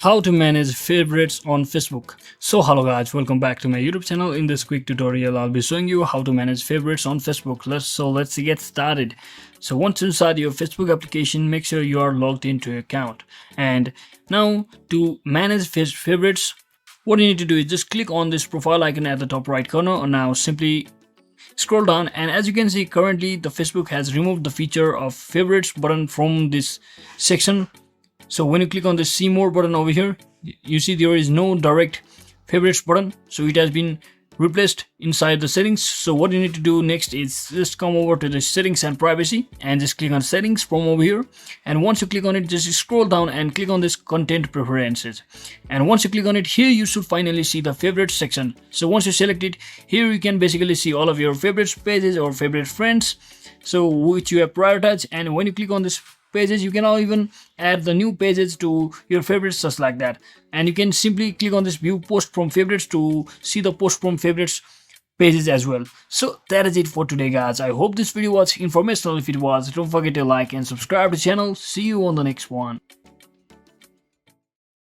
How to manage favorites on Facebook. So hello guys, welcome back to my YouTube channel. In this quick tutorial I'll be showing you how to manage favorites on Facebook. Let's get started. So once inside your Facebook application, make sure you are logged into your account. And now to manage favorites, what you need to do is just click on this profile icon at the top right corner, or now simply scroll down, and as you can see, currently the Facebook has removed the feature of favorites button from this section. So when you click on the see more button over here, you see there is no direct favorites button, so it has been replaced inside the settings. So what you need to do next is just come over to the settings and privacy and just click on settings from over here, and once you click on it, just scroll down and click on this content preferences, and once you click on it, here you should finally see the favorites section. So once you select it, here you can basically see all of your favorites pages or favorite friends, so which you have prioritized. And when you click on this pages, you can now even add the new pages to your favorites just like that, and you can simply click on this view post from favorites to see the post from favorites pages as well. So that is it for today guys. I hope this video was informational. If it was, don't forget to like and subscribe to the channel. See you on the next one.